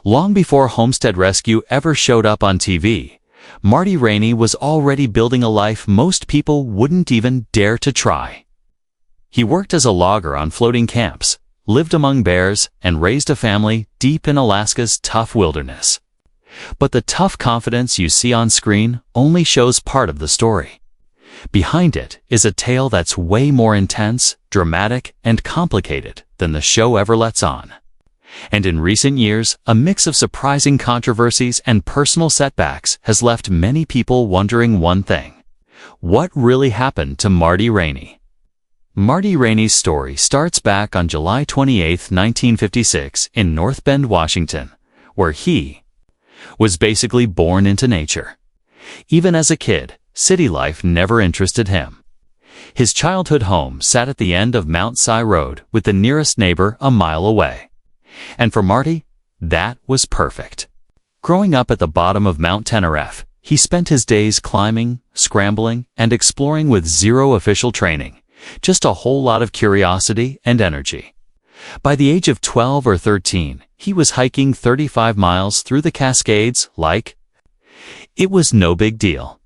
Long before Homestead Rescue ever showed up on TV, Marty Raney was already building a life most people wouldn't even dare to try. He worked as a logger on floating camps, lived among bears, and raised a family deep in Alaska's tough wilderness. But the tough confidence you see on screen only shows part of the story. Behind it is a tale that's way more intense, dramatic, and complicated than the show ever lets on. And in recent years, a mix of surprising controversies and personal setbacks has left many people wondering one thing: what really happened to Marty Raney? Marty Raney's story starts back on July 28, 1956, in North Bend, Washington, where he was basically born into nature. Even as a kid, city life never interested him. His childhood home sat at the end of Mount Si Road, with the nearest neighbor a mile away. And for Marty, that was perfect. Growing up at the bottom of Mount Tenerife, he spent his days climbing, scrambling, and exploring with zero official training, just a whole lot of curiosity and energy. By the age of 12 or 13, he was hiking 35 miles through the Cascades like it was no big deal.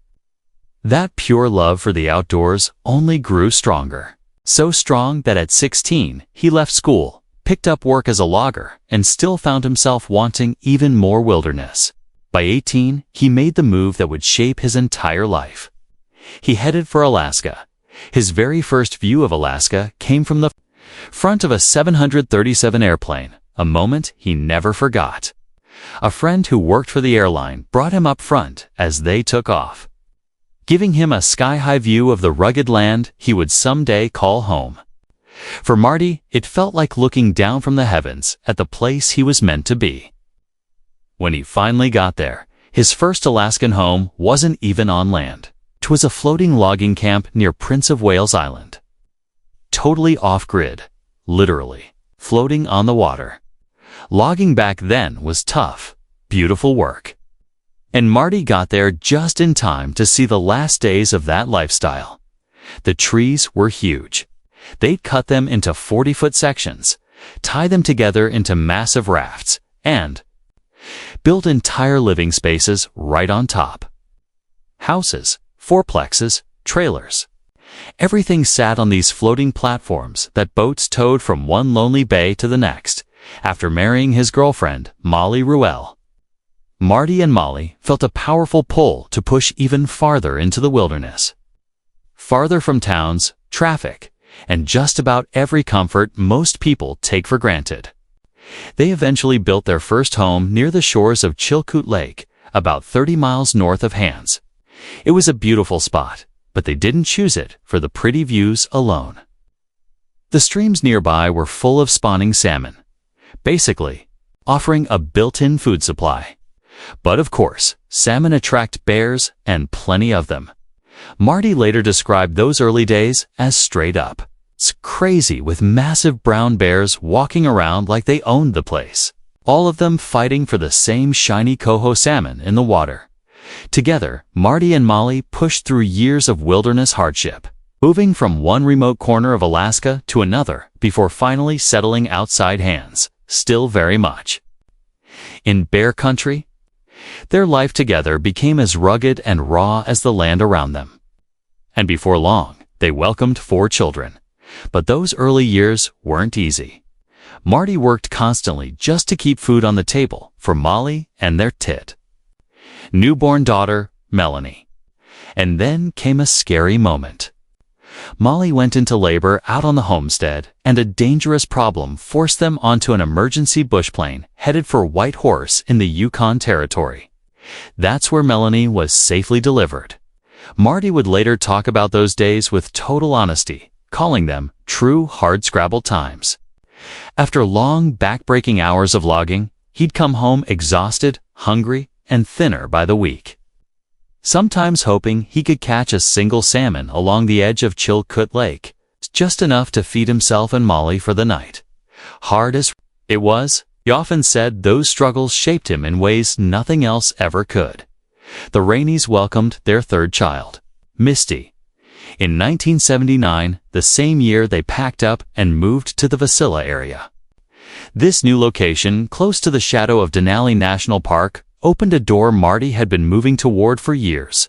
That pure love for the outdoors only grew stronger. So strong that at 16, he left school, picked up work as a logger, and still found himself wanting even more wilderness. By 18, he made the move that would shape his entire life. He headed for Alaska. His very first view of Alaska came from the front of a 737 airplane, a moment he never forgot. A friend who worked for the airline brought him up front as they took off, giving him a sky-high view of the rugged land he would someday call home. For Marty, it felt like looking down from the heavens at the place he was meant to be. When he finally got there, his first Alaskan home wasn't even on land. It was a floating logging camp near Prince of Wales Island. Totally off-grid, literally, floating on the water. Logging back then was tough, beautiful work. And Marty got there just in time to see the last days of that lifestyle. The trees were huge. They'd cut them into 40-foot sections, tie them together into massive rafts, and build entire living spaces right on top. Houses, fourplexes, trailers. Everything sat on these floating platforms that boats towed from one lonely bay to the next, after marrying his girlfriend, Molly Ruel. Marty and Molly felt a powerful pull to push even farther into the wilderness. Farther from towns, traffic, and just about every comfort most people take for granted. They eventually built their first home near the shores of Chilkoot Lake, about 30 miles north of Hans. It was a beautiful spot, but they didn't choose it for the pretty views alone. The streams nearby were full of spawning salmon, basically offering a built-in food supply. But of course, salmon attract bears, and plenty of them. Marty later described those early days as straight up. It's crazy, with massive brown bears walking around like they owned the place, all of them fighting for the same shiny coho salmon in the water. Together, Marty and Molly pushed through years of wilderness hardship, moving from one remote corner of Alaska to another before finally settling outside Hans, still very much in bear country. Their life together became as rugged and raw as the land around them. And before long, they welcomed 4 children. But those early years weren't easy. Marty worked constantly just to keep food on the table for Molly and their newborn daughter, Melanie. And then came a scary moment. Molly went into labor out on the homestead, and a dangerous problem forced them onto an emergency bush plane headed for White Horse in the Yukon Territory. That's where Melanie was safely delivered. Marty would later talk about those days with total honesty, calling them true hard-scrabble times. After long, back-breaking hours of logging, he'd come home exhausted, hungry, and thinner by the week. Sometimes hoping he could catch a single salmon along the edge of Chilkoot Lake, just enough to feed himself and Molly for the night. Hard as it was, he often said those struggles shaped him in ways nothing else ever could. The Raneys welcomed their 3rd child, Misty, in 1979, the same year they packed up and moved to the Wasilla area. This new location, close to the shadow of Denali National Park, opened a door Marty had been moving toward for years.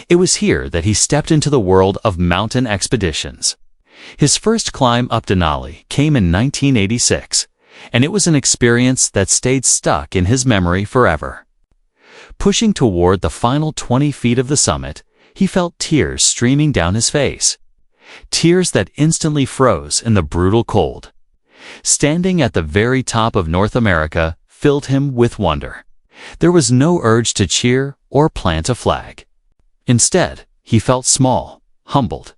It was here that he stepped into the world of mountain expeditions. His first climb up Denali came in 1986, and it was an experience that stayed stuck in his memory forever. Pushing toward the final 20 feet of the summit, he felt tears streaming down his face. Tears that instantly froze in the brutal cold. Standing at the very top of North America filled him with wonder. There was no urge to cheer or plant a flag. Instead, he felt small, humbled,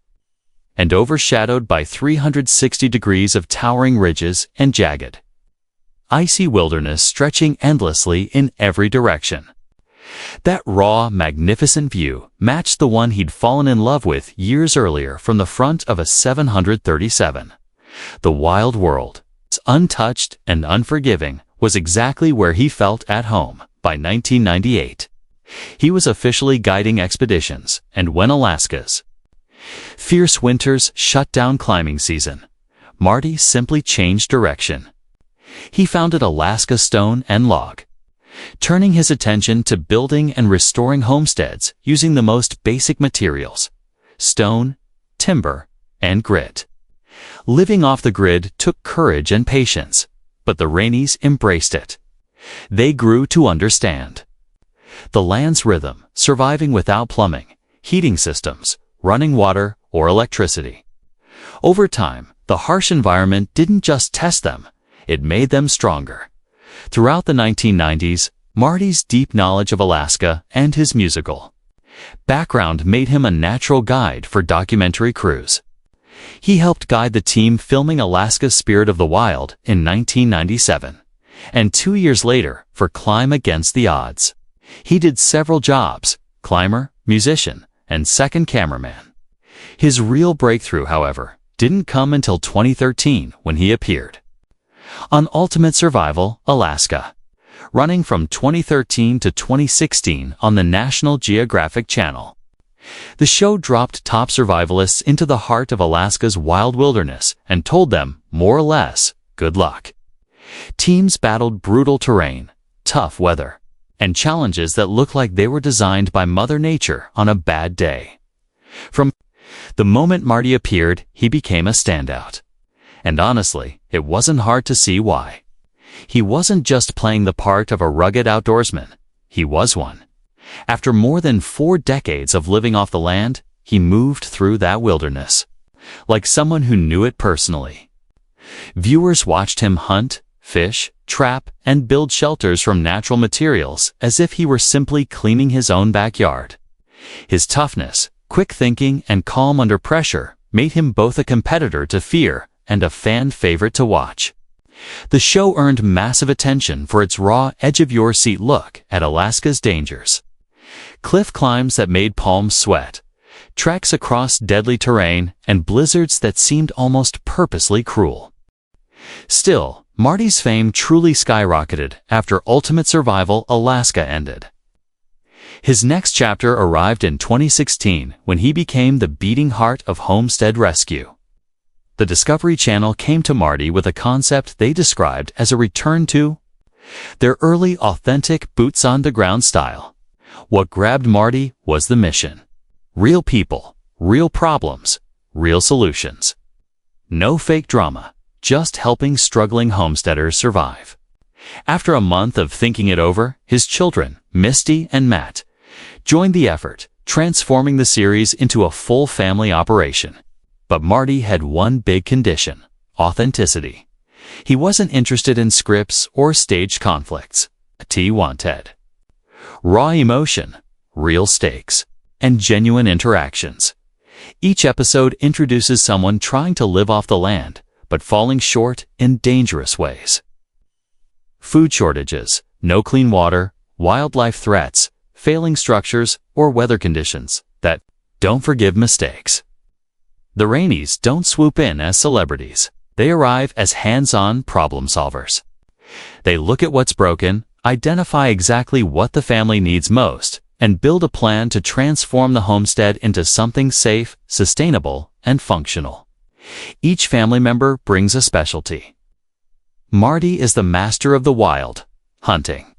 and overshadowed by 360 degrees of towering ridges and jagged, icy wilderness stretching endlessly in every direction. That raw, magnificent view matched the one he'd fallen in love with years earlier from the front of a 737. The wild world, untouched and unforgiving, was exactly where he felt at home by 1998. He was officially guiding expeditions, and when Alaska's fierce winters shut down climbing season, Marty simply changed direction. He founded Alaska Stone and Log, turning his attention to building and restoring homesteads using the most basic materials: stone, timber, and grit. Living off the grid took courage and patience, but the Raneys embraced it. They grew to understand the land's rhythm, surviving without plumbing, heating systems, running water, or electricity. Over time, the harsh environment didn't just test them, it made them stronger. Throughout the 1990s, Marty's deep knowledge of Alaska and his musical background made him a natural guide for documentary crews. He helped guide the team filming Alaska's Spirit of the Wild in 1997, and 2 years later for Climb Against the Odds. He did several jobs: climber, musician, and second cameraman. His real breakthrough, however, didn't come until 2013 when he appeared on Ultimate Survival Alaska, running from 2013 to 2016 on the National Geographic Channel. The show dropped top survivalists into the heart of Alaska's wild wilderness and told them, more or less, good luck. Teams battled brutal terrain, tough weather, and challenges that looked like they were designed by Mother Nature on a bad day. From the moment Marty appeared, he became a standout. And honestly, it wasn't hard to see why. He wasn't just playing the part of a rugged outdoorsman, he was one. After more than 4 decades of living off the land, he moved through that wilderness like someone who knew it personally. Viewers watched him hunt, fish, trap, and build shelters from natural materials as if he were simply cleaning his own backyard. His toughness, quick thinking, and calm under pressure made him both a competitor to fear and a fan favorite to watch. The show earned massive attention for its raw, edge-of-your-seat look at Alaska's dangers. Cliff climbs that made palms sweat, treks across deadly terrain, and blizzards that seemed almost purposely cruel. Still, Marty's fame truly skyrocketed after Ultimate Survival Alaska ended. His next chapter arrived in 2016 when he became the beating heart of Homestead Rescue. The Discovery Channel came to Marty with a concept they described as a return to their early, authentic, boots-on-the-ground style. What grabbed Marty was the mission. Real people, real problems, real solutions. No fake drama, just helping struggling homesteaders survive. After a month of thinking it over, his children, Misty and Matt, joined the effort, transforming the series into a full family operation. But Marty had one big condition: authenticity. He wasn't interested in scripts or staged conflicts. He wanted raw emotion, real stakes, and genuine interactions. Each episode introduces someone trying to live off the land, but falling short in dangerous ways. Food shortages, no clean water, wildlife threats, failing structures, or weather conditions that don't forgive mistakes. The Raneys don't swoop in as celebrities. They arrive as hands-on problem solvers. They look at what's broken, identify exactly what the family needs most, and build a plan to transform the homestead into something safe, sustainable, and functional. Each family member brings a specialty. Marty is the master of the wild, hunting,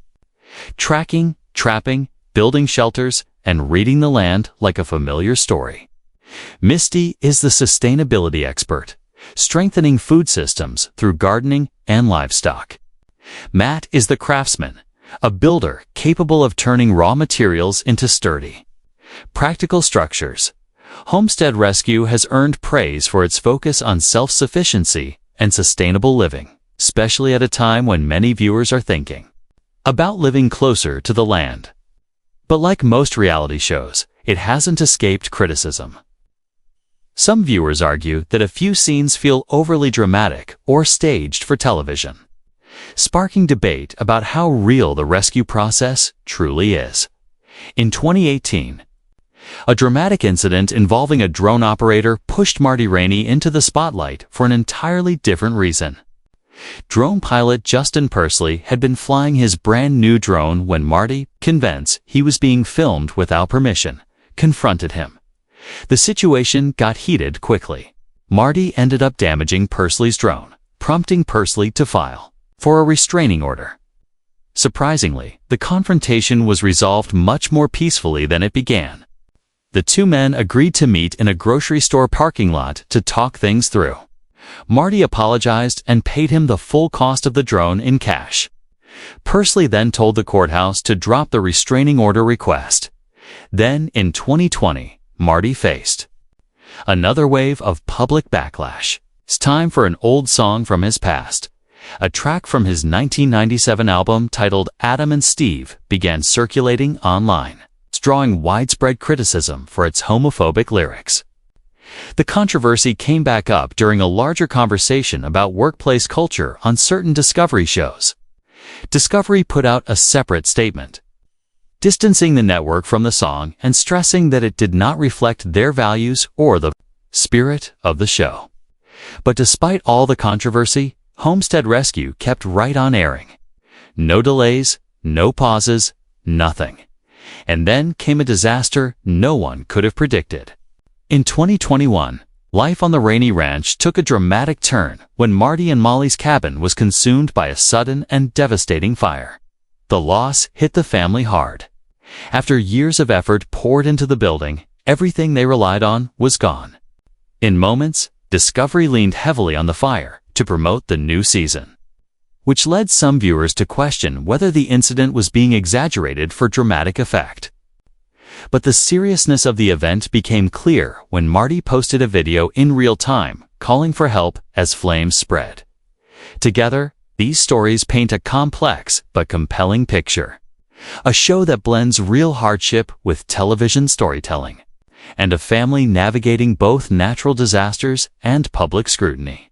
tracking, trapping, building shelters, and reading the land like a familiar story. Misty is the sustainability expert, strengthening food systems through gardening and livestock. Matt is the craftsman, a builder capable of turning raw materials into sturdy, practical structures. Homestead Rescue has earned praise for its focus on self-sufficiency and sustainable living, especially at a time when many viewers are thinking about living closer to the land. But like most reality shows, it hasn't escaped criticism. Some viewers argue that a few scenes feel overly dramatic or staged for television, sparking debate about how real the rescue process truly is. In 2018, a dramatic incident involving a drone operator pushed Marty Raney into the spotlight for an entirely different reason. Drone pilot Justin Pursley had been flying his brand new drone when Marty, convinced he was being filmed without permission, confronted him. The situation got heated quickly. Marty ended up damaging Pursley's drone, prompting Pursley to file for a restraining order. Surprisingly, the confrontation was resolved much more peacefully than it began. The two men agreed to meet in a grocery store parking lot to talk things through. Marty apologized and paid him the full cost of the drone in cash. Pursley then told the courthouse to drop the restraining order request. Then, in 2020, Marty faced another wave of public backlash. It's time for an old song from his past. A track from his 1997 album titled Adam and Steve began circulating online, drawing widespread criticism for its homophobic lyrics. The controversy came back up during a larger conversation about workplace culture on certain Discovery shows. Discovery put out a separate statement, distancing the network from the song and stressing that it did not reflect their values or the spirit of the show. But despite all the controversy, Homestead Rescue kept right on airing. No delays, no pauses, nothing. And then came a disaster no one could have predicted. In 2021, life on the Raney Ranch took a dramatic turn when Marty and Molly's cabin was consumed by a sudden and devastating fire. The loss hit the family hard. After years of effort poured into the building, everything they relied on was gone. In moments, Discovery leaned heavily on the fire to promote the new season, which led some viewers to question whether the incident was being exaggerated for dramatic effect. But the seriousness of the event became clear when Marty posted a video in real time calling for help as flames spread. Together, these stories paint a complex but compelling picture. A show that blends real hardship with television storytelling, and a family navigating both natural disasters and public scrutiny.